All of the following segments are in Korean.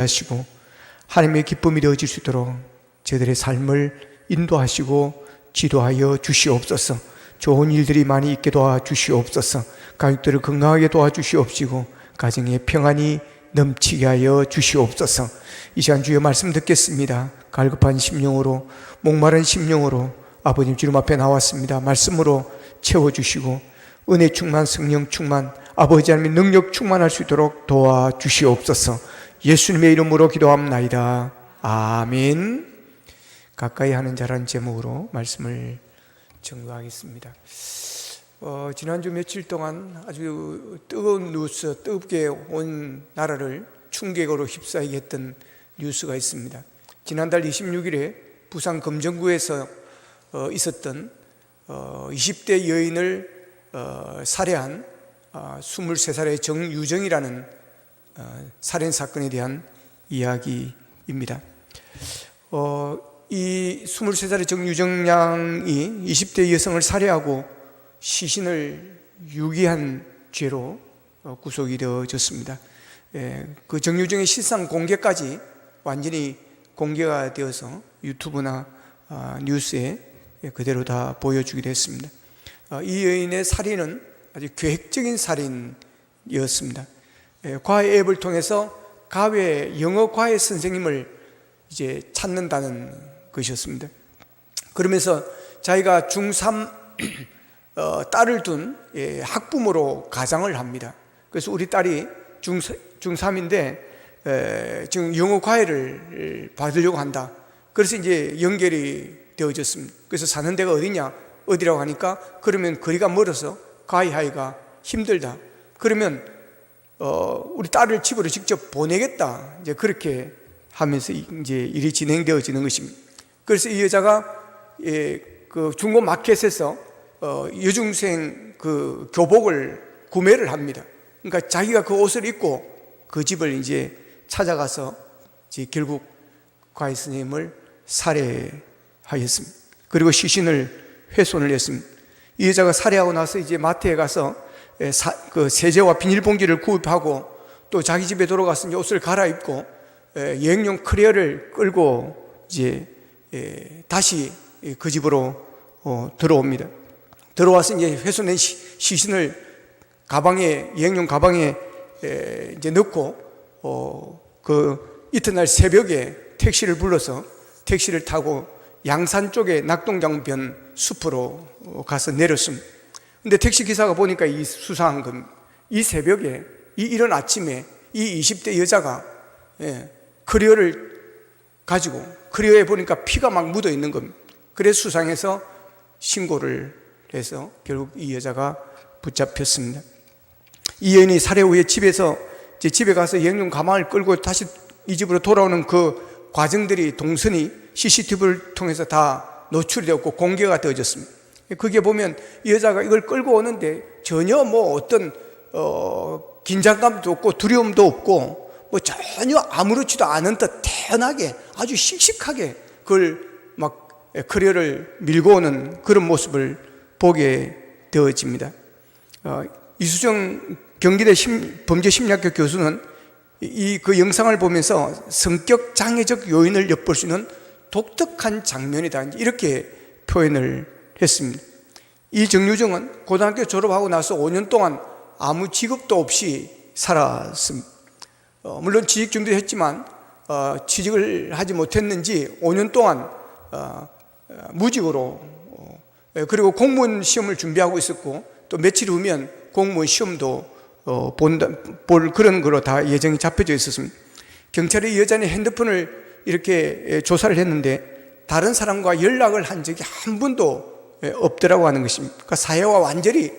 하시고 하나님의 기쁨이 되어질 수 있도록 저희들의 삶을 인도하시고 지도하여 주시옵소서. 좋은 일들이 많이 있게 도와주시옵소서. 가족들을 건강하게 도와주시옵시고 가정에 평안이 넘치게 하여 주시옵소서. 이 시간 주의 말씀 듣겠습니다. 갈급한 심령으로, 목마른 심령으로 아버님 주님 앞에 나왔습니다. 말씀으로 채워주시고 은혜 충만, 성령 충만, 아버지 하나님의 능력 충만할 수 있도록 도와주시옵소서. 예수님의 이름으로 기도합나이다. 아멘. 가까이 하는 자라는 제목으로 말씀을 증거하겠습니다. 지난주 며칠 동안 아주 뜨거운 뉴스, 뜨겁게 온 나라를 충격으로 휩싸이게 했던 뉴스가 있습니다. 지난달 26일에 부산 금정구에서 있었던 20대 여인을 살해한 23살의 정유정이라는 살인사건에 대한 이야기입니다. 이 23살의 정유정 양이 20대 여성을 살해하고 시신을 유기한 죄로 구속이 되어졌습니다. 그 정유정의 실상 공개까지 완전히 공개가 되어서 유튜브나 뉴스에 그대로 다 보여주기도 했습니다. 이 여인의 살인은 아주 계획적인 살인이었습니다. 과외 앱을 통해서 영어 과외 선생님을 이제 찾는다는 것이었습니다. 그러면서 자기가 중3 딸을 둔 학부모로 가장을 합니다. 그래서 우리 딸이 중3인데 지금 영어 과외를 받으려고 한다. 그래서 이제 연결이 되어졌습니다. 그래서 사는 데가 어디라고 하니까 그러면 거리가 멀어서 과외하기가 힘들다. 그러면 우리 딸을 집으로 직접 보내겠다. 이제 그렇게 하면서 이제 일이 진행되어지는 것입니다. 그래서 이 여자가 그 중고 마켓에서 여중생 그 교복을 구매를 합니다. 그러니까 자기가 그 옷을 입고 그 집을 이제 찾아가서 이제 결국 과외 선생님을 살해하였습니다. 그리고 시신을 훼손을 했습니다. 이 여자가 살해하고 나서 이제 마트에 가서 그 세제와 비닐봉지를 구입하고 또 자기 집에 돌아가서 이제 옷을 갈아입고 여행용 커리어를 끌고 이제 다시 그 집으로 들어옵니다. 들어와서 이제 훼손된 시신을 여행용 가방에 이제 넣고 그 이튿날 새벽에 택시를 불러서 택시를 타고 양산 쪽에 낙동강변 숲으로 가서 내렸습니다. 근데 택시 기사가 보니까 이 수상한 겁니다. 이 새벽에, 이른 아침에 이 20대 여자가 커리어를 가지고 커리어에 보니까 피가 막 묻어 있는 겁니다. 그래서 수상해서 신고를 해서 결국 이 여자가 붙잡혔습니다. 이 여인이 살해 후에 집에 가서 여행용 가방을 끌고 다시 이 집으로 돌아오는 그 과정들이 동선이 CCTV를 통해서 다 노출이 되었고 공개가 되어졌습니다. 그게 보면 이 여자가 이걸 끌고 오는데 전혀 뭐 어떤 긴장감도 없고 두려움도 없고 뭐 전혀 아무렇지도 않은 듯 태연하게 아주 씩씩하게 그걸 막 커리어를 밀고 오는 그런 모습을 보게 되어집니다. 이수정 경기대 범죄심리학교 교수는 그 영상을 보면서 성격 장애적 요인을 엿볼 수 있는 독특한 장면이다, 이렇게 표현을 했습니다. 이 정유정은 고등학교 졸업하고 나서 5년 동안 아무 직업도 없이 살았습니다. 물론 취직 준비도 했지만 취직을 하지 못했는지 5년 동안 무직으로 그리고 공무원 시험을 준비하고 있었고 또 며칠 후면 공무원 시험도 볼 그런 거로 다 예정이 잡혀져 있었습니다. 경찰이 이 여자의 핸드폰을 이렇게 조사를 했는데 다른 사람과 연락을 한 적이 한 번도 없더라고 하는 것입니다. 그러니까 사회와 완전히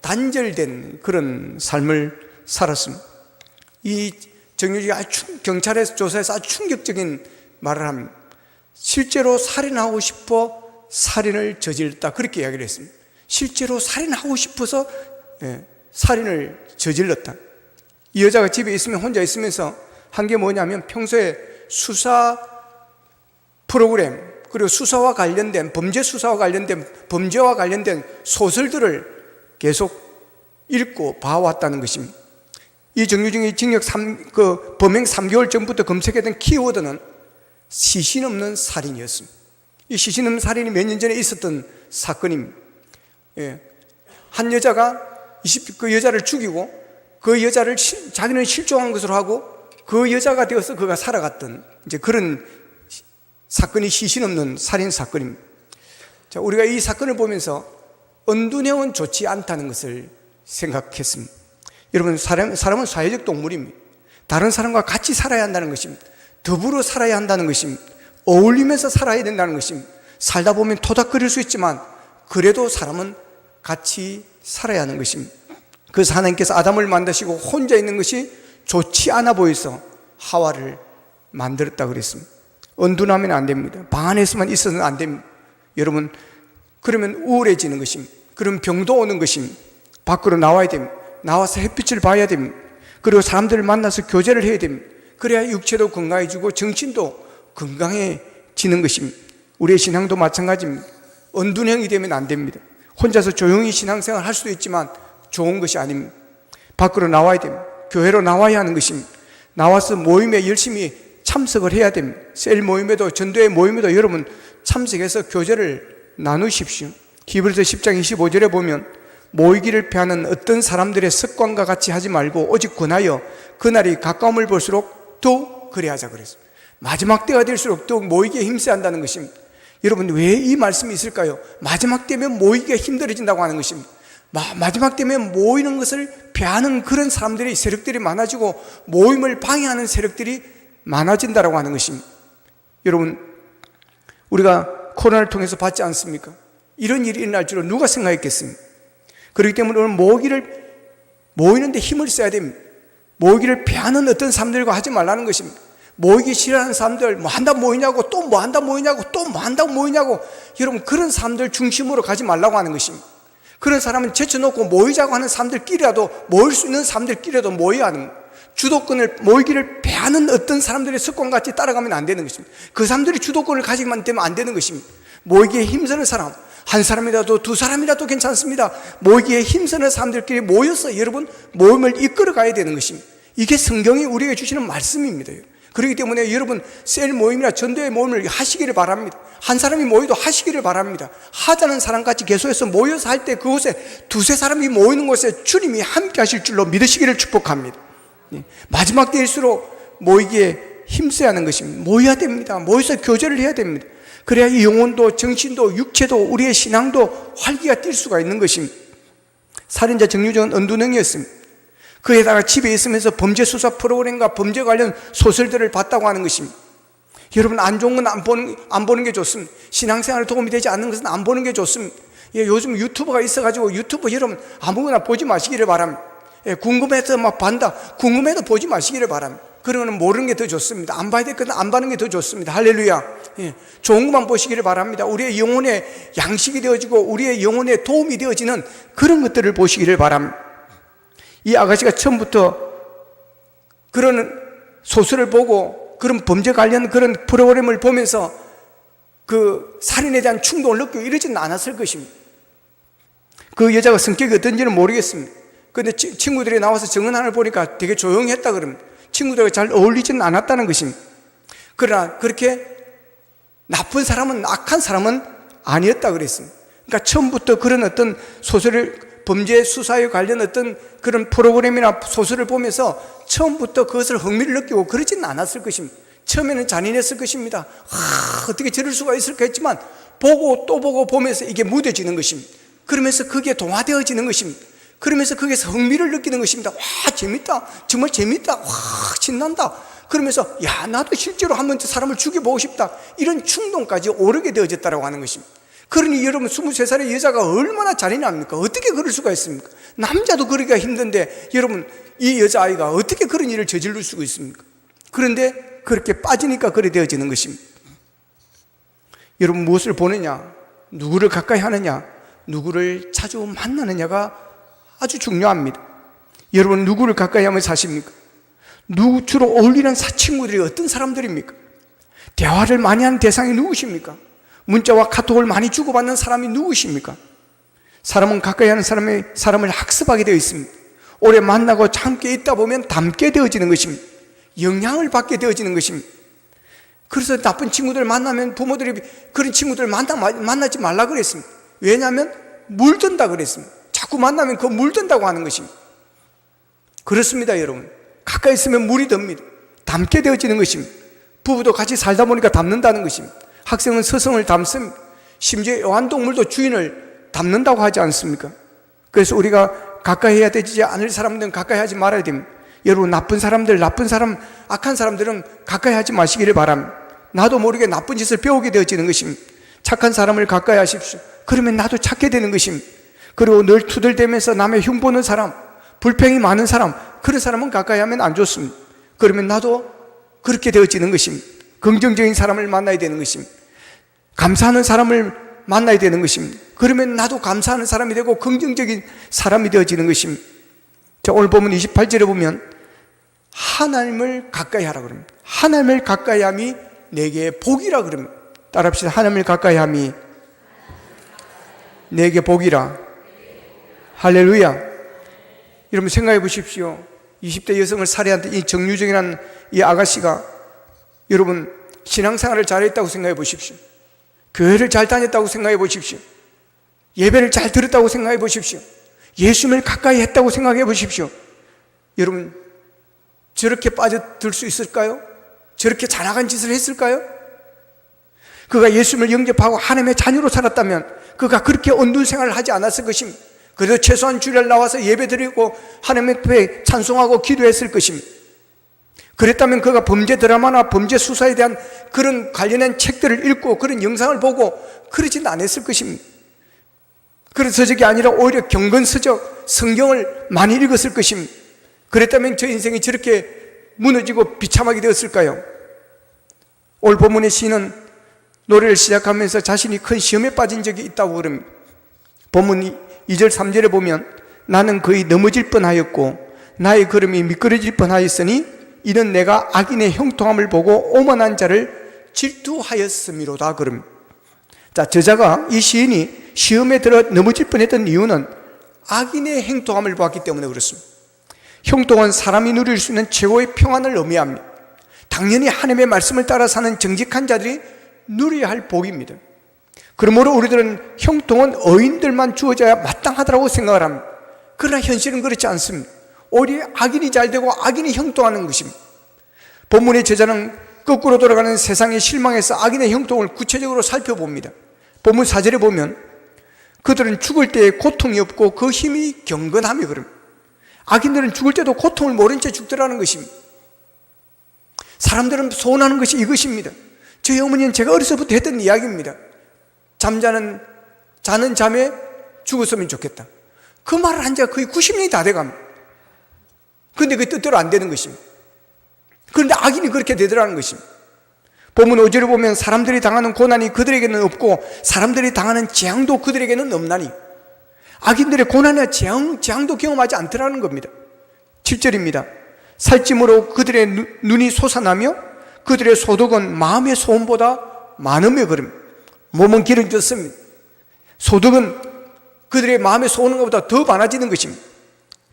단절된 그런 삶을 살았습니다. 이 정유지가 경찰에서 조사해서 아주 충격적인 말을 합니다. 실제로 살인하고 싶어 살인을 저질렀다, 그렇게 이야기를 했습니다. 실제로 살인하고 싶어서 살인을 저질렀다. 이 여자가 집에 있으면 혼자 있으면서 한 게 뭐냐면 평소에 수사 프로그램 그리고 수사와 관련된 범죄와 관련된 소설들을 계속 읽고 봐왔다는 것입니다. 이 정유정이 범행 3개월 전부터 검색했던 키워드는 시신 없는 살인이었습니다. 이 시신 없는 살인이 몇 년 전에 있었던 사건입니다. 한 여자가 그 여자를 죽이고 그 여자를 자기는 실종한 것으로 하고 그 여자가 되어서 그가 살아갔던 이제 그런 사건이 시신 없는 살인 사건입니다. 자, 우리가 이 사건을 보면서 은둔형은 좋지 않다는 것을 생각했습니다. 여러분, 사람은 사회적 동물입니다. 다른 사람과 같이 살아야 한다는 것입니다. 더불어 살아야 한다는 것입니다. 어울리면서 살아야 된다는 것입니다. 살다 보면 토닥거릴 수 있지만 그래도 사람은 같이 살아야 하는 것입니다. 그래서 하나님께서 아담을 만드시고 혼자 있는 것이 좋지 않아 보여서 하와를 만들었다고 그랬습니다. 은둔하면 안 됩니다. 방 안에서만 있어서는 안 됩니다. 여러분, 그러면 우울해지는 것입니다. 그러면 병도 오는 것입니다. 밖으로 나와야 됩니다. 나와서 햇빛을 봐야 됩니다. 그리고 사람들을 만나서 교제를 해야 됩니다. 그래야 육체도 건강해지고 정신도 건강해지는 것입니다. 우리의 신앙도 마찬가지입니다. 은둔형이 되면 안 됩니다. 혼자서 조용히 신앙생활을 할 수도 있지만 좋은 것이 아닙니다. 밖으로 나와야 됩니다. 교회로 나와야 하는 것입니다. 나와서 모임에 열심히 참석을 해야 됩니다. 셀 모임에도, 전도회 모임에도 여러분 참석해서 교제를 나누십시오. 히브리서 10장 25절에 보면 모이기를 피하는 어떤 사람들의 습관과 같이 하지 말고 오직 권하여 그날이 가까움을 볼수록 더욱 그래하자 그랬습니다. 마지막 때가 될수록 더욱 모이기에 힘써야 한다는 것입니다. 여러분, 왜 이 말씀이 있을까요? 마지막 때면 모이기가 힘들어진다고 하는 것입니다. 마지막 때면 모이는 것을 피하는 그런 사람들이, 세력들이 많아지고 모임을 방해하는 세력들이 많아진다고 하는 것입니다. 여러분, 우리가 코로나를 통해서 봤지 않습니까? 이런 일이 일어날 줄은 누가 생각했겠습니까? 그렇기 때문에 오늘 모이는데 힘을 써야 됩니다. 모이기를 피하는 어떤 사람들과 하지 말라는 것입니다. 모이기 싫어하는 사람들, 뭐 한다 모이냐고, 또 뭐 한다 모이냐고, 또 뭐 한다고 모이냐고, 여러분 그런 사람들 중심으로 가지 말라고 하는 것입니다. 그런 사람은 제쳐놓고 모이자고 하는 사람들끼리라도, 모일 수 있는 사람들끼리라도 모여야 하는, 주도권을, 모이기를 피하는 어떤 사람들의 습관같이 따라가면 안 되는 것입니다. 그 사람들이 주도권을 가지기만 되면 안 되는 것입니다. 모이기에 힘쓰는 사람, 한 사람이라도 두 사람이라도 괜찮습니다. 모이기에 힘쓰는 사람들끼리 모여서 여러분 모임을 이끌어 가야 되는 것입니다. 이게 성경이 우리에게 주시는 말씀입니다. 그렇기 때문에 여러분 셀 모임이나 전도회 모임을 하시기를 바랍니다. 한 사람이 모여도 하시기를 바랍니다. 하자는 사람같이 계속해서 모여서 할 때 그곳에 두세 사람이 모이는 곳에 주님이 함께 하실 줄로 믿으시기를 축복합니다. 마지막 때일수록 모이기에 힘써야 하는 것입니다. 모여야 됩니다. 모여서 교제를 해야 됩니다. 그래야 이 영혼도 정신도 육체도 우리의 신앙도 활기가 뛸 수가 있는 것입니다. 살인자 정유정은 은둔형이었습니다. 그에다가 집에 있으면서 범죄 수사 프로그램과 범죄 관련 소설들을 봤다고 하는 것입니다. 여러분, 안 좋은 건 안 보는 게 좋습니다. 신앙생활에 도움이 되지 않는 것은 안 보는 게 좋습니다. 요즘 유튜버가 있어가지고 유튜브 여러분 아무거나 보지 마시기를 바랍니다. 궁금해서 막 반다, 궁금해도 보지 마시기를 바랍니다. 그러면 모르는 게 더 좋습니다. 안 봐야 될 것은 안 봐는 게 더 좋습니다. 할렐루야. 좋은 것만 보시기를 바랍니다. 우리의 영혼에 양식이 되어지고 우리의 영혼에 도움이 되어지는 그런 것들을 보시기를 바랍니다. 이 아가씨가 처음부터 그런 소설을 보고 그런 범죄 관련 그런 프로그램을 보면서 그 살인에 대한 충동을 느끼고 이러지는 않았을 것입니다. 그 여자가 성격이 어떤지는 모르겠습니다. 그런데 친구들이 나와서 증언하는 걸 보니까 되게 조용했다 그럽니다. 친구들과 잘 어울리지는 않았다는 것입니다. 그러나 그렇게 나쁜 사람은, 악한 사람은 아니었다 그랬습니다. 그러니까 처음부터 그런 어떤 소설을, 범죄 수사에 관련 어떤 그런 프로그램이나 소설을 보면서 처음부터 그것을 흥미를 느끼고 그러지는 않았을 것입니다. 처음에는 잔인했을 것입니다. 어떻게 저럴 수가 있을까 했지만 보고 또 보고 보면서 이게 무뎌지는 것입니다. 그러면서 그게 동화되어지는 것입니다. 그러면서 거기서 흥미를 느끼는 것입니다. 와, 재밌다. 정말 재밌다. 와, 신난다. 그러면서 야, 나도 실제로 한번 사람을 죽여보고 싶다. 이런 충동까지 오르게 되어졌다고 하는 것입니다. 그러니 여러분 23살의 여자가 얼마나 잔인합니까? 어떻게 그럴 수가 있습니까? 남자도 그러기가 힘든데 여러분 이 여자아이가 어떻게 그런 일을 저지를 수가 있습니까? 그런데 그렇게 빠지니까 그래 되어지는 것입니다. 여러분 무엇을 보느냐, 누구를 가까이 하느냐, 누구를 자주 만나느냐가 아주 중요합니다. 여러분 누구를 가까이 하면 사십니까? 주로 어울리는 친구들이 어떤 사람들입니까? 대화를 많이 하는 대상이 누구십니까? 문자와 카톡을 많이 주고받는 사람이 누구십니까? 사람은 가까이 하는 사람을 학습하게 되어 있습니다. 오래 만나고 함께 있다 보면 닮게 되어지는 것입니다. 영향을 받게 되어지는 것입니다. 그래서 나쁜 친구들 만나면 부모들이 그런 친구들 만나지 말라 그랬습니다. 왜냐하면 물든다 그랬습니다. 자꾸 만나면 그 물든다고 하는 것입니다. 그렇습니다, 여러분. 가까이 있으면 물이 듭니다. 닮게 되어지는 것입니다. 부부도 같이 살다 보니까 닮는다는 것입니다. 학생은 스승을 닮습니다. 심지어 애완동물도 주인을 닮는다고 하지 않습니까? 그래서 우리가 가까이 해야 되지 않을 사람들은 가까이 하지 말아야 됩니다. 여러분, 나쁜 사람, 악한 사람들은 가까이 하지 마시기를 바랍니다. 나도 모르게 나쁜 짓을 배우게 되어지는 것입니다. 착한 사람을 가까이 하십시오. 그러면 나도 찾게 되는 것입니다. 그리고 늘 투덜대면서 남의 흉보는 사람, 불평이 많은 사람, 그런 사람은 가까이 하면 안 좋습니다. 그러면 나도 그렇게 되어지는 것입니다. 긍정적인 사람을 만나야 되는 것입니다. 감사하는 사람을 만나야 되는 것입니다. 그러면 나도 감사하는 사람이 되고 긍정적인 사람이 되어지는 것입니다. 자, 오늘 보면 28절에 보면 하나님을 가까이 하라 그럽니다. 하나님을 가까이 함이 내게 복이라 그럽니다. 따라합시다. 하나님을 가까이 함이 내게 복이라. 할렐루야. 여러분 생각해 보십시오. 20대 여성을 살해한 이 정유정이라는 이 아가씨가 여러분 신앙생활을 잘했다고 생각해 보십시오. 교회를 잘 다녔다고 생각해 보십시오. 예배를 잘 들었다고 생각해 보십시오. 예수님을 가까이 했다고 생각해 보십시오. 여러분 저렇게 빠져들 수 있을까요? 저렇게 잔악한 짓을 했을까요? 그가 예수님을 영접하고 하나님의 자녀로 살았다면 그가 그렇게 어두운 생활을 하지 않았을 것입니다. 그래도 최소한 주일 나와서 예배드리고 하나님 앞에 찬송하고 기도했을 것입니다. 그랬다면 그가 범죄 드라마나 범죄 수사에 대한 그런 관련된 책들을 읽고 그런 영상을 보고 그러진 않았을 것입니다. 그런 서적이 아니라 오히려 경건서적 성경을 많이 읽었을 것입니다. 그랬다면 저 인생이 저렇게 무너지고 비참하게 되었을까요? 오늘 본문의 시인은 노래를 시작하면서 자신이 큰 시험에 빠진 적이 있다고 그럽니다. 본문 2절 3절에 보면 나는 거의 넘어질 뻔하였고 나의 걸음이 미끄러질 뻔하였으니 이는 내가 악인의 형통함을 보고 오만한 자를 질투하였음이로다 그럽니다. 자, 저자가 이 시인이 시험에 들어 넘어질 뻔했던 이유는 악인의 형통함을 보았기 때문에 그렇습니다. 형통은 사람이 누릴 수 있는 최고의 평안을 의미합니다. 당연히 하나님의 말씀을 따라 사는 정직한 자들이 누려야 할 복입니다. 그러므로 우리들은 형통은 의인들만 주어져야 마땅하다고 생각을 합니다. 그러나 현실은 그렇지 않습니다. 오히려 악인이 잘 되고 악인이 형통하는 것입니다. 본문의 저자는 거꾸로 돌아가는 세상의 실망에서 악인의 형통을 구체적으로 살펴봅니다. 본문 4절에 보면 그들은 죽을 때에 고통이 없고 그 힘이 경건하며 그럽니다. 악인들은 죽을 때도 고통을 모른 채 죽더라는 것입니다. 사람들은 소원하는 것이 이것입니다. 저희 어머니는 제가 어렸을 때부터 했던 이야기입니다. 자는 잠에 죽었으면 좋겠다. 그 말을 한 지가 거의 90년이 다 돼갑니다. 그런데 그 뜻대로 안 되는 것입니다. 그런데 악인이 그렇게 되더라는 것입니다. 본문 5절을 보면 사람들이 당하는 고난이 그들에게는 없고 사람들이 당하는 재앙도 그들에게는 없나니 악인들의 고난이나 재앙도 경험하지 않더라는 겁니다. 7절입니다. 살찜으로 그들의 눈이 솟아나며 그들의 소득은 마음의 소원보다 많으며 그럽니다. 몸은 기름졌습니다. 소득은 그들의 마음의 소원인 것보다 더 많아지는 것입니다.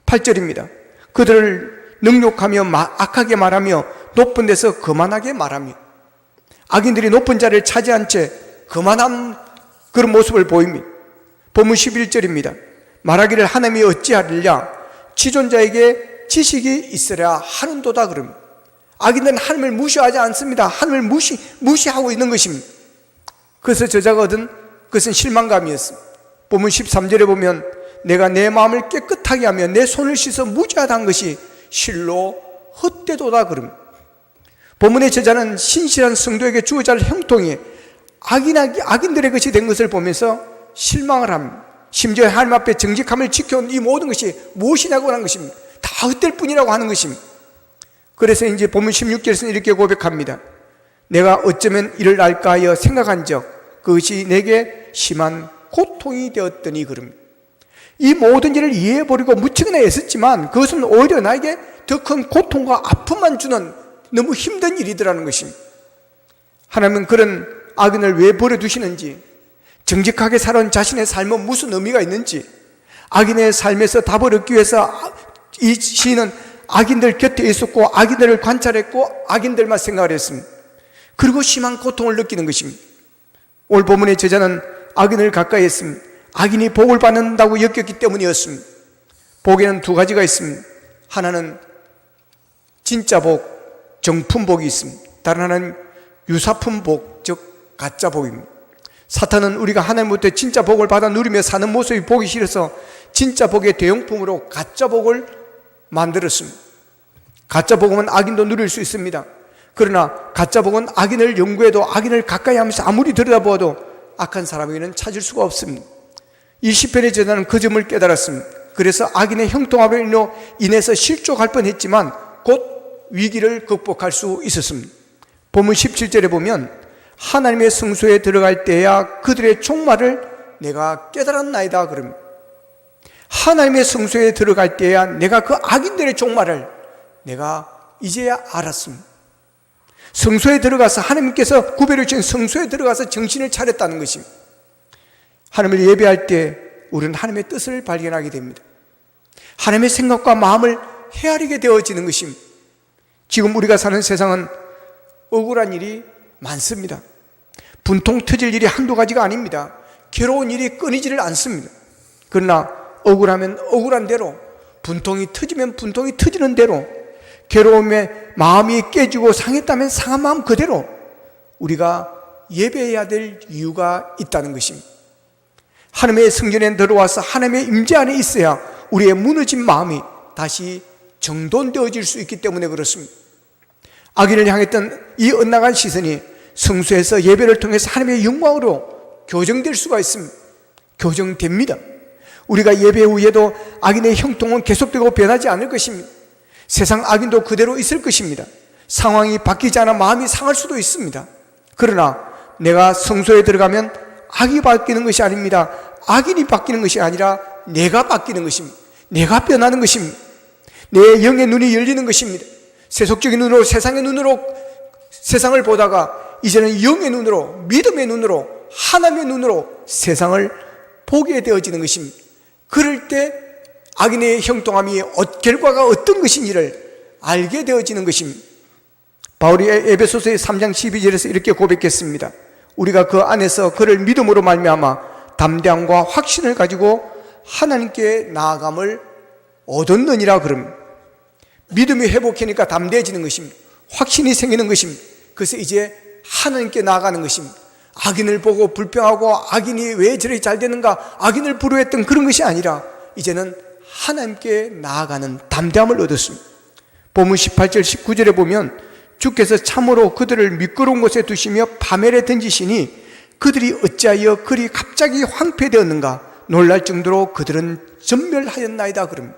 8절입니다. 그들을 능욕하며 악하게 말하며 높은 데서 거만하게 말하며 악인들이 높은 자리를 차지한 채 거만한 그런 모습을 보입니다. 본문 11절입니다. 말하기를 하나님이 어찌하리랴 지존자에게 지식이 있으랴 하는도다 그럽니다. 악인들은 하나님을 무시하지 않습니다. 하나님을 무시하고 있는 것입니다. 그래서 저자가 얻은 그것은 실망감이었습니다. 본문 13절에 보면 내가 내 마음을 깨끗하게 하며 내 손을 씻어 무죄하다는 것이 실로 헛되도다 그럽니다. 본문의 저자는 신실한 성도에게 주어질 할 형통이 악인들의 것이 된 것을 보면서 실망을 합니다. 심지어 하나님 앞에 정직함을 지켜온 이 모든 것이 무엇이냐고 하는 것입니다. 다 헛될 뿐이라고 하는 것입니다. 그래서 이제 본문 16절에서는 이렇게 고백합니다. 내가 어쩌면 이를 알까 하여 생각한 적 그것이 내게 심한 고통이 되었더니 그럽니다. 이 모든 일을 이해해버리고 무척이나 애썼지만 그것은 오히려 나에게 더 큰 고통과 아픔만 주는 너무 힘든 일이더라는 것입니다. 하나님은 그런 악인을 왜 버려두시는지, 정직하게 살아온 자신의 삶은 무슨 의미가 있는지, 악인의 삶에서 답을 얻기 위해서 이 시인은 악인들 곁에 있었고 악인들을 관찰했고 악인들만 생각을 했습니다. 그리고 심한 고통을 느끼는 것입니다. 오늘 본문의 저자는 악인을 가까이 했습니다. 악인이 복을 받는다고 여겼기 때문이었습니다. 복에는 두 가지가 있습니다. 하나는 진짜 복, 정품복이 있습니다. 다른 하나는 유사품복, 즉 가짜 복입니다. 사탄은 우리가 하나님부터 진짜 복을 받아 누리며 사는 모습이 보기 싫어서 진짜 복의 대용품으로 가짜 복을 만들었습니다. 가짜 복음은 악인도 누릴 수 있습니다. 그러나 가짜 복은 악인을 연구해도 악인을 가까이 하면서 아무리 들여다보아도 악한 사람에게는 찾을 수가 없습니다. 이 시편의 저자는 그 점을 깨달았습니다. 그래서 악인의 형통함으로 인해서 실족할 뻔했지만 곧 위기를 극복할 수 있었습니다. 본문 17절에 보면 하나님의 성소에 들어갈 때야 그들의 종말을 내가 깨달았나이다 그럽니다. 하나님의 성소에 들어갈 때야 내가 그 악인들의 종말을 내가 이제야 알았습니다. 성소에 들어가서 하나님께서 구별해 주신 성소에 들어가서 정신을 차렸다는 것입니다. 하나님을 예배할 때 우리는 하나님의 뜻을 발견하게 됩니다. 하나님의 생각과 마음을 헤아리게 되어지는 것입니다. 지금 우리가 사는 세상은 억울한 일이 많습니다. 분통 터질 일이 한두 가지가 아닙니다. 괴로운 일이 끊이지를 않습니다. 그러나 억울하면 억울한 대로, 분통이 터지면 분통이 터지는 대로, 괴로움에 마음이 깨지고 상했다면 상한 마음 그대로 우리가 예배해야 될 이유가 있다는 것입니다. 하나님의 성전에 들어와서 하나님의 임재 안에 있어야 우리의 무너진 마음이 다시 정돈되어질 수 있기 때문에 그렇습니다. 악인을 향했던 이 엇나간 시선이 성소에서 예배를 통해서 하나님의 영광으로 교정될 수가 있습니다. 교정됩니다. 우리가 예배 후에도 악인의 형통은 계속되고 변하지 않을 것입니다. 세상 악인도 그대로 있을 것입니다. 상황이 바뀌지 않아 마음이 상할 수도 있습니다. 그러나 내가 성소에 들어가면 악이 바뀌는 것이 아닙니다. 악인이 바뀌는 것이 아니라 내가 바뀌는 것입니다. 내가 변하는 것입니다. 내 영의 눈이 열리는 것입니다. 세속적인 눈으로, 세상의 눈으로 세상을 보다가 이제는 영의 눈으로, 믿음의 눈으로, 하나님의 눈으로 세상을 보게 되어지는 것입니다. 그럴 때 악인의 형통함이 결과가 어떤 것인지를 알게 되어지는 것입니다. 바울이 에베소서의 3장 12절에서 이렇게 고백했습니다. 우리가 그 안에서 그를 믿음으로 말미암아 담대함과 확신을 가지고 하나님께 나아감을 얻었느니라 그럽니다. 믿음이 회복하니까 담대해지는 것입니다. 확신이 생기는 것입니다. 그래서 이제 하나님께 나아가는 것입니다. 악인을 보고 불평하고 악인이 왜 저렇게 잘 되는가, 악인을 부러워했던 그런 것이 아니라 이제는 하나님께 나아가는 담대함을 얻었습니다. 본문 18절 19절에 보면 주께서 참으로 그들을 미끄러운 곳에 두시며 파멸에 던지시니 그들이 어찌하여 그리 갑자기 황폐되었는가 놀랄 정도로 그들은 전멸하였나이다 그럽니다.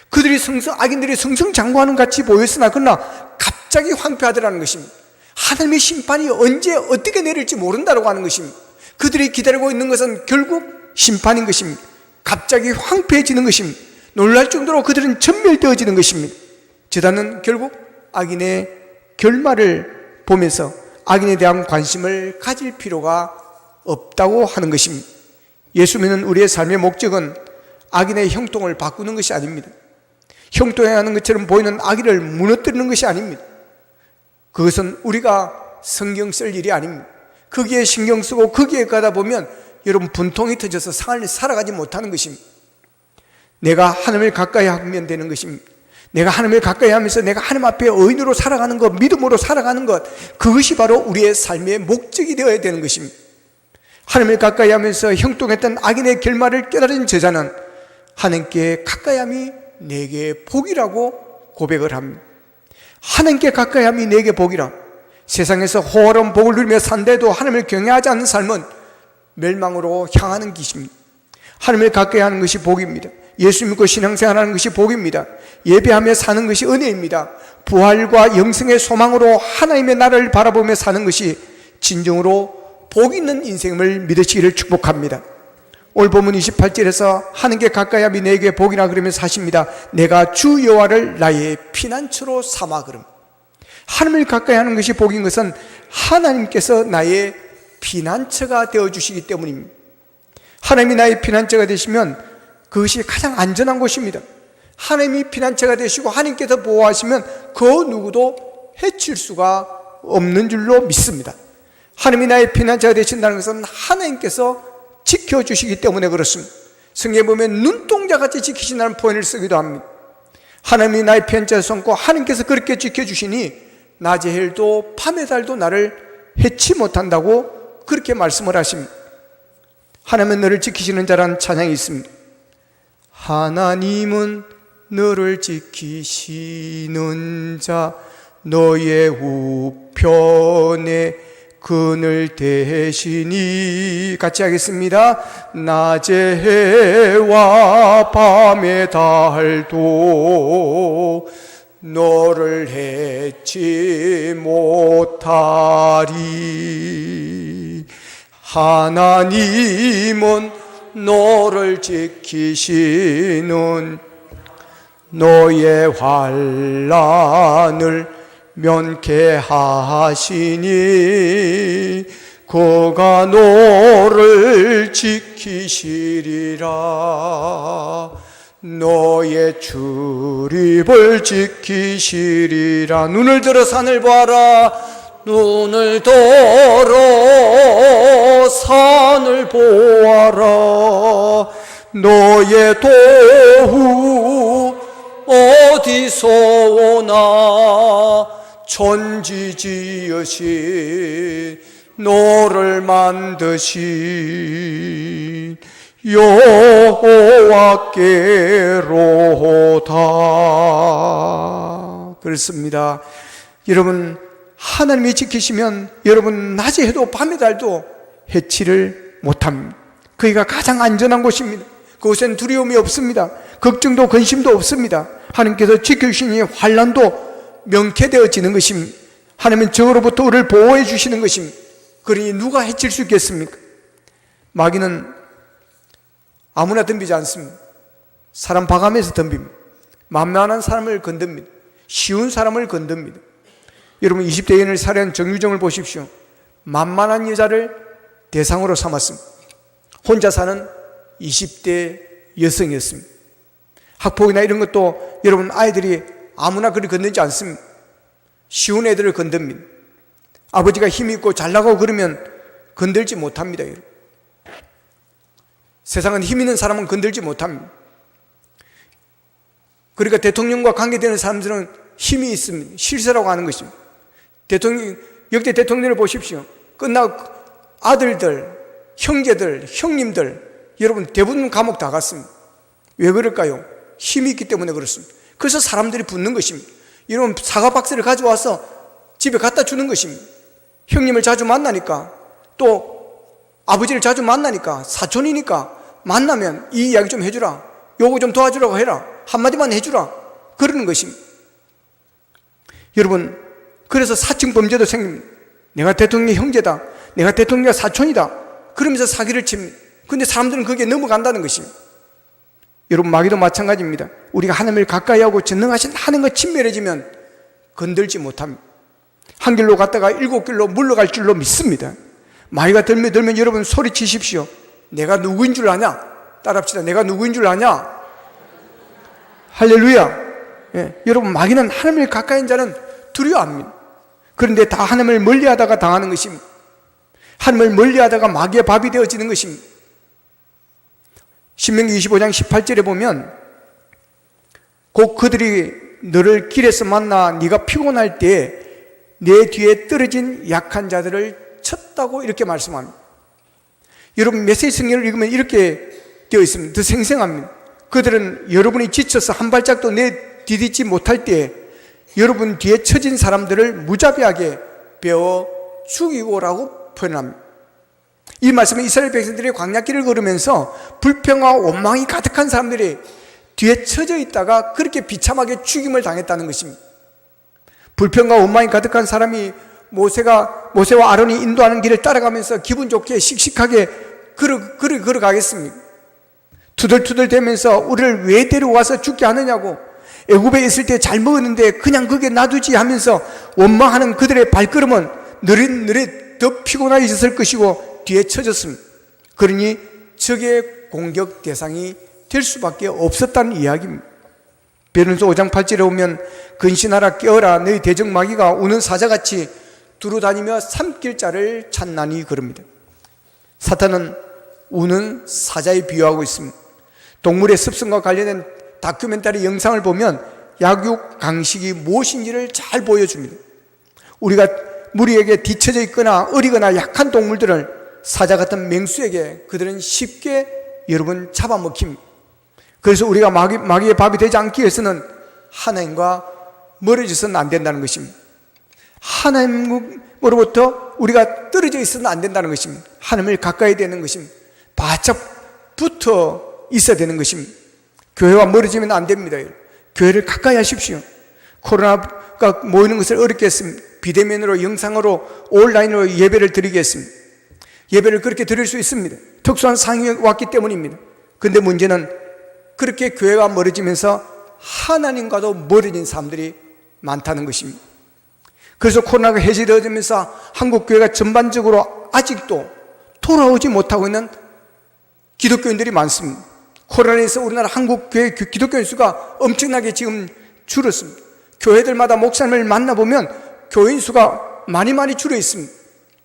그들이 악인들이 승승장구하는 같이 보였으나 그러나 갑자기 황폐하더라는 것입니다. 하나님의 심판이 언제 어떻게 내릴지 모른다고 하는 것입니다. 그들이 기다리고 있는 것은 결국 심판인 것입니다. 갑자기 황폐해지는 것입니다. 놀랄 정도로 그들은 전멸되어지는 것입니다. 저자는 결국 악인의 결말을 보면서 악인에 대한 관심을 가질 필요가 없다고 하는 것입니다. 예수 믿는 우리의 삶의 목적은 악인의 형통을 바꾸는 것이 아닙니다. 형통해하는 것처럼 보이는 악인을 무너뜨리는 것이 아닙니다. 그것은 우리가 성경 쓸 일이 아닙니다. 거기에 신경 쓰고 거기에 가다 보면 여러분 분통이 터져서 살아가지 못하는 것입니다. 내가 하나님을 가까이 하면 되는 것입니다. 내가 하나님을 가까이 하면서 내가 하나님 앞에 의인으로 살아가는 것, 믿음으로 살아가는 것, 그것이 바로 우리의 삶의 목적이 되어야 되는 것입니다. 하나님을 가까이 하면서 형통했던 악인의 결말을 깨달은 저자는 하나님께 가까이함이 내게 복이라고 고백을 합니다. 하나님께 가까이함이 내게 복이라. 세상에서 호화로운 복을 누리며 산데도 하나님을 경외하지 않는 삶은 멸망으로 향하는 길입니다. 하나님을 가까이 하는 것이 복입니다. 예수 믿고 신앙생활하는 것이 복입니다. 예배하며 사는 것이 은혜입니다. 부활과 영생의 소망으로 하나님의 나라를 바라보며 사는 것이 진정으로 복 있는 인생을 믿으시기를 축복합니다. 오늘 본문 28절에서 하나님께 가까이함이 내게 복이라 그러면서 하십니다. 내가 주 여호와를 나의 피난처로 삼아 그럼. 하나님을 가까이 하는 것이 복인 것은 하나님께서 나의 피난처가 되어주시기 때문입니다. 하나님이 나의 피난처가 되시면 그것이 가장 안전한 곳입니다. 하나님이 피난처가 되시고 하나님께서 보호하시면 그 누구도 해칠 수가 없는 줄로 믿습니다. 하나님이 나의 피난처가 되신다는 것은 하나님께서 지켜주시기 때문에 그렇습니다. 성경에 보면 눈동자같이 지키신다는 표현을 쓰기도 합니다. 하나님이 나의 피난처를 삼고 하나님께서 그렇게 지켜주시니 낮의 헬도 밤의 달도 나를 해치 못한다고 그렇게 말씀을 하십니다. 하나님은 너를 지키시는 자라는 찬양이 있습니다. 하나님은 너를 지키시는 자, 너의 우편에 그늘 대시니. 같이 하겠습니다. 낮의 해와 밤의 달도 너를 해치 못하리. 하나님은 너를 지키시는 너의 환난을 면케하시니 그가 너를 지키시리라. 너의 출입을 지키시리라. 눈을 들어 산을 봐라. 눈을 들어 산을 보아라. 너의 도후 어디서 오나. 천지 지으신 너를 만드신 여호와께로다. 그렇습니다. 여러분, 하나님이 지키시면 여러분 낮에 해도 밤에 달도 해치를 못합니다. 거기가 가장 안전한 곳입니다. 그곳엔 두려움이 없습니다. 걱정도 근심도 없습니다. 하나님께서 지켜주시니 환난도 명쾌되어지는 것입니다. 하나님은 저로부터 우리를 보호해 주시는 것입니다. 그러니 누가 해칠 수 있겠습니까? 마귀는 아무나 덤비지 않습니다. 사람 봐가면서 덤빕니다. 만만한 사람을 건듭니다. 쉬운 사람을 건듭니다. 여러분, 20대 여인을 살해한 정유정을 보십시오. 만만한 여자를 대상으로 삼았습니다. 혼자 사는 20대 여성이었습니다. 학폭이나 이런 것도 여러분 아이들이 아무나 그리 건들지 않습니다. 쉬운 애들을 건듭니다. 아버지가 힘이 있고 잘나가고 그러면 건들지 못합니다. 여러분. 세상은 힘 있는 사람은 건들지 못합니다. 그러니까 대통령과 관계되는 사람들은 힘이 있습니다. 실세라고 하는 것입니다. 역대 대통령을 보십시오. 끝나고 아들들, 형제들, 형님들 여러분 대부분 감옥 다 갔습니다. 왜 그럴까요? 힘이 있기 때문에 그렇습니다. 그래서 사람들이 붙는 것입니다. 여러분, 사과 박스를 가져와서 집에 갖다 주는 것입니다. 형님을 자주 만나니까, 또 아버지를 자주 만나니까, 사촌이니까 만나면 이 이야기 좀 해주라, 요거 좀 도와주라고 해라, 한마디만 해주라, 그러는 것입니다. 여러분, 그래서 사칭 범죄도 생깁니다. 내가 대통령의 형제다, 내가 대통령의 사촌이다, 그러면서 사기를 칩니다. 근데 사람들은 거기에 넘어간다는 것입니다. 여러분, 마귀도 마찬가지입니다. 우리가 하나님을 가까이 하고 전능하신 하나님과 친밀해지면 건들지 못합니다. 한 길로 갔다가 7길로 물러갈 줄로 믿습니다. 마귀가 들면 여러분 소리치십시오. 내가 누구인 줄 아냐? 따라합시다. 내가 누구인 줄 아냐? 할렐루야. 여러분, 마귀는 하나님을 가까이 한 자는 두려워합니다. 그런데 다 하나님을 멀리하다가 당하는 것입니다. 하나님을 멀리하다가 마귀의 밥이 되어지는 것입니다. 신명기 25장 18절에 보면 곧 그들이 너를 길에서 만나 네가 피곤할 때에 내 뒤에 떨어진 약한 자들을 쳤다고 이렇게 말씀합니다. 여러분, 메시지 성경을 읽으면 이렇게 되어 있습니다. 더 생생합니다. 그들은 여러분이 지쳐서 한 발짝도 내디디지 못할 때에 여러분 뒤에 처진 사람들을 무자비하게 베어 죽이고라고 표현합니다. 이 말씀은 이스라엘 백성들이 광야길을 걸으면서 불평과 원망이 가득한 사람들이 뒤에 처져 있다가 그렇게 비참하게 죽임을 당했다는 것입니다. 불평과 원망이 가득한 사람이 모세와 아론이 인도하는 길을 따라가면서 기분 좋게 씩씩하게 걸어가겠습니까? 투덜투덜 대면서 우리를 왜 데려와서 죽게 하느냐고, 애굽에 있을 때 잘 먹었는데 그냥 거기에 놔두지 하면서 원망하는 그들의 발걸음은 느릿느릿 더 피곤해졌을 것이고 뒤에 처졌습니다. 그러니 적의 공격 대상이 될 수밖에 없었다는 이야기입니다. 베드로전서 5장 8절에 오면 근신하라 깨어라 너희 대적 마귀가 우는 사자같이 두루다니며 삼킬 자를 찾나니 그럽니다. 사탄은 우는 사자에 비유하고 있습니다. 동물의 습성과 관련된 다큐멘터리 영상을 보면 약육 강식이 무엇인지를 잘 보여줍니다. 우리가 무리에게 뒤처져 있거나 어리거나 약한 동물들을 사자 같은 맹수에게 그들은 쉽게 여러분 잡아먹힙니다. 그래서 우리가 마귀의 밥이 되지 않기 위해서는 하나님과 멀어져서는 안 된다는 것입니다. 하나님으로부터 우리가 떨어져 있어서는 안 된다는 것입니다. 하나님을 가까이 되는 것입니다. 바짝 붙어 있어야 되는 것입니다. 교회와 멀어지면 안 됩니다. 교회를 가까이 하십시오. 코로나가 모이는 것을 어렵게 했습니다. 비대면으로 영상으로 온라인으로 예배를 드리겠습니다. 예배를 그렇게 드릴 수 있습니다. 특수한 상황이 왔기 때문입니다. 그런데 문제는 그렇게 교회가 멀어지면서 하나님과도 멀어진 사람들이 많다는 것입니다. 그래서 코로나가 해제되면서 한국 교회가 전반적으로 아직도 돌아오지 못하고 있는 기독교인들이 많습니다. 코로나에서 우리나라 한국 교회 기독교인 수가 엄청나게 지금 줄었습니다. 교회들마다 목사님을 만나보면 교인 수가 많이 줄어 있습니다.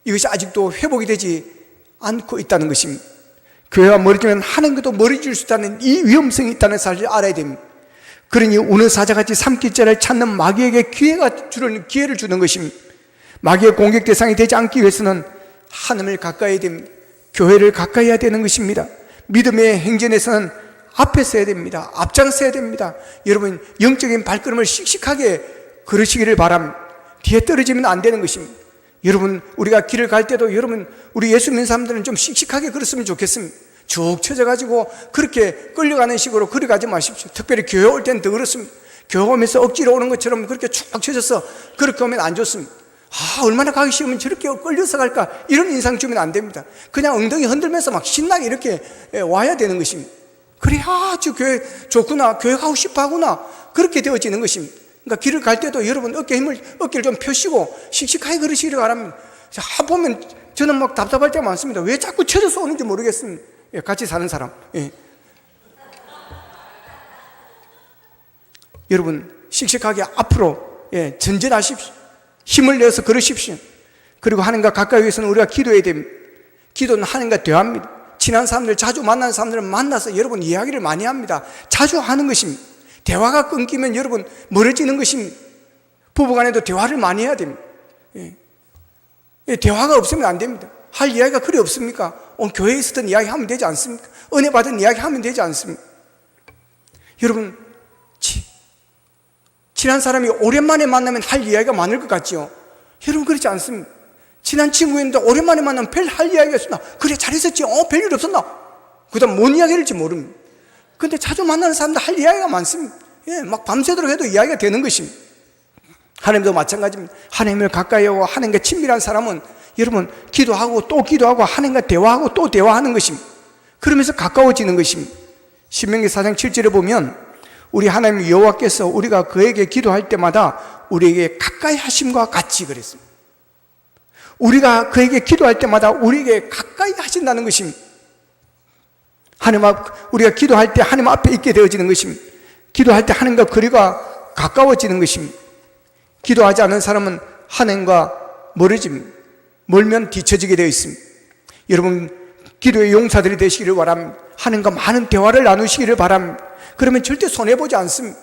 이것이 아직도 회복이 되지 않고 있다는 것입니다. 교회가 멀어지면 하나님과도 멀어질 수 있다는 이 위험성이 있다는 사실을 알아야 됩니다. 그러니 우는 사자같이 삼킬 자를 찾는 마귀에게 기회를 주는 것입니다. 마귀의 공격 대상이 되지 않기 위해서는 하나님을 가까이 해야 됩니다. 교회를 가까이 해야 되는 것입니다. 믿음의 행전에서는 앞에 서야 됩니다. 앞장서야 됩니다. 여러분 영적인 발걸음을 씩씩하게 걸으시기를 바랍니다. 뒤에 떨어지면 안 되는 것입니다. 여러분 우리가 길을 갈 때도 여러분 우리 예수 믿는 사람들은 좀 씩씩하게 걸었으면 좋겠습니다. 쭉 쳐져가지고 그렇게 끌려가는 식으로 걸어가지 마십시오. 특별히 교회 올 때는 더 그렇습니다. 교회 오면서 억지로 오는 것처럼 그렇게 쭉 쳐져서 그렇게 오면 안 좋습니다. 얼마나 가기 싫으면 저렇게 끌려서 갈까 이런 인상 주면 안 됩니다. 그냥 엉덩이 흔들면서 막 신나게 이렇게 와야 되는 것입니다. 그래야 아주 교회 좋구나, 교회 가고 싶어 하구나 그렇게 되어지는 것입니다. 그러니까 길을 갈 때도 여러분 어깨를 좀 펴시고 씩씩하게 걸으시기를 바랍니다. 보면 저는 막 답답할 때가 많습니다. 왜 자꾸 쳐져서 오는지 모르겠습니다. 같이 사는 사람. 여러분 씩씩하게 앞으로 전진하십시오. 힘을 내서 걸으십시오. 그리고 하나님과 가까이 위해서는 우리가 기도해야 됩니다. 기도는 하나님과 대화합니다. 친한 사람들, 자주 만나는 사람들은 만나서 여러분 이야기를 많이 합니다. 자주 하는 것입니다. 대화가 끊기면 여러분 멀어지는 것입니다. 부부간에도 대화를 많이 해야 됩니다. 대화가 없으면 안 됩니다. 할 이야기가 그리 없습니까? 오늘 교회에 있었던 이야기 하면 되지 않습니까? 은혜 받은 이야기 하면 되지 않습니까? 여러분 친한 사람이 오랜만에 만나면 할 이야기가 많을 것 같지요? 여러분 그렇지 않습니다. 친한 친구인데 오랜만에 만나면 별 할 이야기가 없었나? 그래 잘 있었지? 별일 없었나? 그 다음 뭔 이야기를 할지 모릅니다. 근데 자주 만나는 사람들 할 이야기가 많습니다. 막 밤새도록 해도 이야기가 되는 것입니다. 하나님도 마찬가지입니다. 하나님을 가까이 하고 하나님과 친밀한 사람은 여러분 기도하고 또 기도하고 하나님과 대화하고 또 대화하는 것입니다. 그러면서 가까워지는 것입니다. 신명기 4장 7절에 보면 우리 하나님 여호와께서 우리가 그에게 기도할 때마다 우리에게 가까이 하심과 같이 그랬습니다. 우리가 그에게 기도할 때마다 우리에게 가까이 하신다는 것입니다. 우리가 기도할 때 하나님 앞에 있게 되어지는 것입니다. 기도할 때 하나님과 거리가 가까워지는 것입니다. 기도하지 않은 사람은 하나님과 멀어집니다. 멀면 뒤처지게 되어 있습니다. 여러분 기도의 용사들이 되시기를 바랍니다. 하나님과 많은 대화를 나누시기를 바랍니다. 그러면 절대 손해보지 않습니다.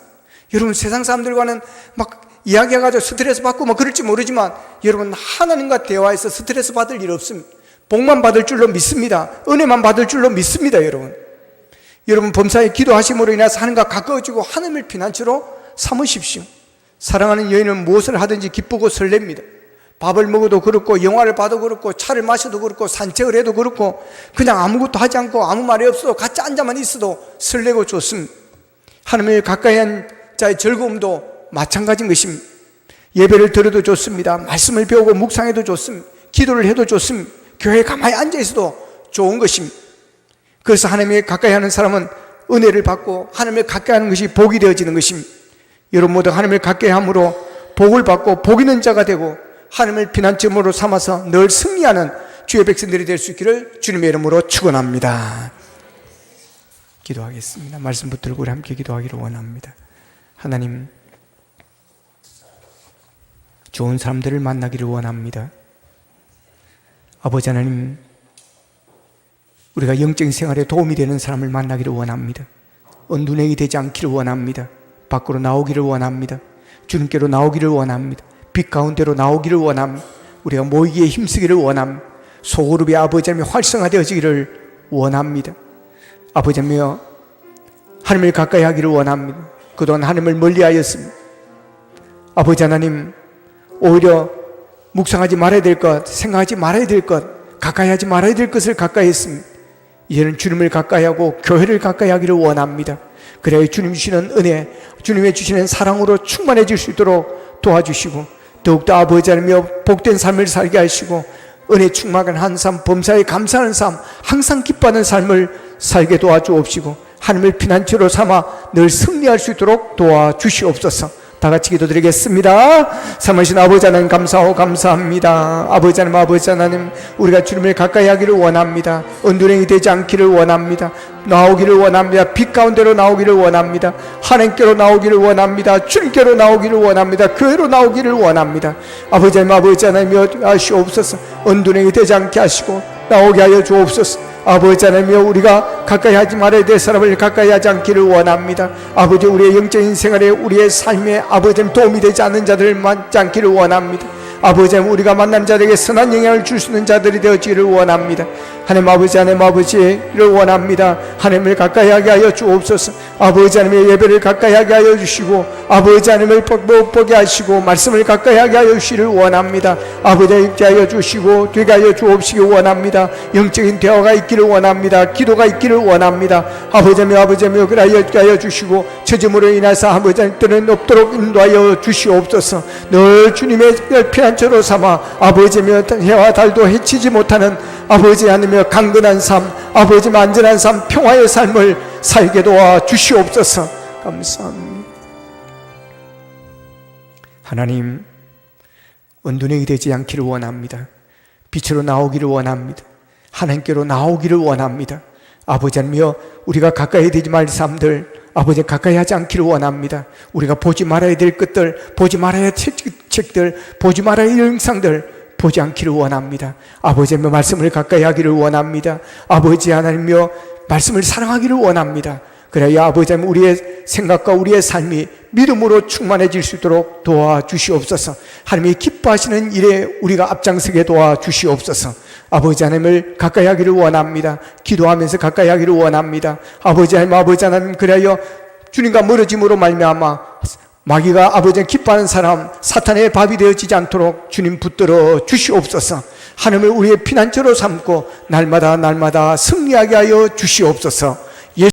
여러분 세상 사람들과는 막 이야기해가지고 스트레스 받고 뭐 그럴지 모르지만 여러분 하나님과 대화해서 스트레스 받을 일 없습니다. 복만 받을 줄로 믿습니다. 은혜만 받을 줄로 믿습니다. 여러분 범사에 기도하심으로 인해서 하나님과 가까워지고 하나님을 피난처로 삼으십시오. 사랑하는 여인은 무엇을 하든지 기쁘고 설렙니다. 밥을 먹어도 그렇고 영화를 봐도 그렇고 차를 마셔도 그렇고 산책을 해도 그렇고 그냥 아무것도 하지 않고 아무 말이 없어도 같이 앉아만 있어도 설레고 좋습니다. 하나님을 가까이 한 자의 즐거움도 마찬가지인 것입니다. 예배를 들어도 좋습니다. 말씀을 배우고 묵상해도 좋습니다. 기도를 해도 좋습니다. 교회에 가만히 앉아 있어도 좋은 것입니다. 그래서 하나님을 가까이 하는 사람은 은혜를 받고 하나님을 가까이 하는 것이 복이 되어지는 것입니다. 여러분 모두 하나님을 가까이 함으로 복을 받고 복 있는 자가 되고 하나님을 피난처로 삼아서 늘 승리하는 주의 백성들이 될 수 있기를 주님의 이름으로 축원합니다. 기도하겠습니다. 말씀 붙들고 우리 함께 기도하기를 원합니다. 하나님, 좋은 사람들을 만나기를 원합니다. 아버지 하나님, 우리가 영적인 생활에 도움이 되는 사람을 만나기를 원합니다. 언둔행이 되지 않기를 원합니다. 밖으로 나오기를 원합니다. 주님께로 나오기를 원합니다. 빛 가운데로 나오기를 원합니다. 우리가 모이기에 힘쓰기를 원합니다. 소그룹이 아버지 하나님 활성화되어지기를 원합니다. 아버지 하나님, 하나님을 가까이 하기를 원합니다. 그동안 하나님을 멀리하였습니다. 아버지 하나님, 오히려 묵상하지 말아야 될 것, 생각하지 말아야 될 것, 가까이 하지 말아야 될 것을 가까이 했습니다. 이제는 주님을 가까이 하고 교회를 가까이 하기를 원합니다. 그래야 주님 주시는 은혜, 주님의 주시는 사랑으로 충만해질 수 있도록 도와주시고, 더욱더 아버지 하나님 복된 삶을 살게 하시고, 은혜 충만한 한 삶, 범사에 감사하는 삶, 항상 기뻐하는 삶을 살게 도와주옵시고, 하나님을 피난처로 삼아 늘 승리할 수 있도록 도와주시옵소서. 다 같이 기도드리겠습니다. 삼으신 아버지 하나님 감사하고 감사합니다. 아버지 하나님, 우리가 주님을 가까이 하기를 원합니다. 언두랭이 되지 않기를 원합니다. 나오기를 원합니다. 빛 가운데로 나오기를 원합니다. 하나님께로 나오기를 원합니다. 주님께로 나오기를 원합니다. 교회로 나오기를 원합니다. 아버지 하나님 하시옵소서. 언두랭이 되지 않게 하시고 나오게 하여 주옵소서. 아버지 하나님, 우리가 가까이 하지 말아야 될 사람을 가까이 하지 않기를 원합니다. 아버지, 우리의 영적인 생활에, 우리의 삶에 아버지 도움이 되지 않는 자들을 맞지 않기를 원합니다. 아버지 하나님, 우리가 만난 자들에게 선한 영향을 줄 수 있는 자들이 되어지기를 원합니다. 하나님 아버지를 원합니다. 하나님을 가까이 하게 하여 주옵소서. 아버지 하나님의 예배를 가까이 하게 하여 주시고, 아버지 하나님을 못 보게 하시고, 말씀을 가까이 하게 하여 주시기를 원합니다. 아버지 있게 하여 주시고 되게 하여 주옵시기 원합니다. 영적인 대화가 있기를 원합니다. 기도가 있기를 원합니다. 아버지 하나님 그래 하여 주시고, 처짐으로 인해서 아버지 하나님 때는 없도록 인도하여 주시옵소서. 늘 주님의 피난처로 삼아 아버지 하나님 해와 달도 해치지 못하는 아버지 하나님 강건한 삶, 아버지 안전한 삶, 평화의 삶을 살게 도와 주시옵소서. 감사합니다. 하나님, 언둔행이 되지 않기를 원합니다. 빛으로 나오기를 원합니다. 하나님께로 나오기를 원합니다. 아버지 하나님, 우리가 가까이 되지 말 삶들, 아버지 가까이 하지 않기를 원합니다. 우리가 보지 말아야 될 것들, 보지 말아야 할 책들, 보지 말아야 할 영상들 보지 않기를 원합니다. 아버지 하나님, 말씀을 가까이 하기를 원합니다. 아버지 하나님이여, 말씀을 사랑하기를 원합니다. 그래야 아버지 하나님, 우리의 생각과 우리의 삶이 믿음으로 충만해질 수 있도록 도와주시옵소서. 하나님이 기뻐하시는 일에 우리가 앞장서게 도와주시옵소서. 아버지 하나님을 가까이 하기를 원합니다. 기도하면서 가까이 하기를 원합니다. 아버지 하나님, 그래야 주님과 멀어짐으로 말미암아 마귀가 아버지 기뻐하는 사람, 사탄의 밥이 되어지지 않도록 주님 붙들어 주시옵소서. 하나님을 우리의 피난처로 삼고 날마다 승리하게 하여 주시옵소서.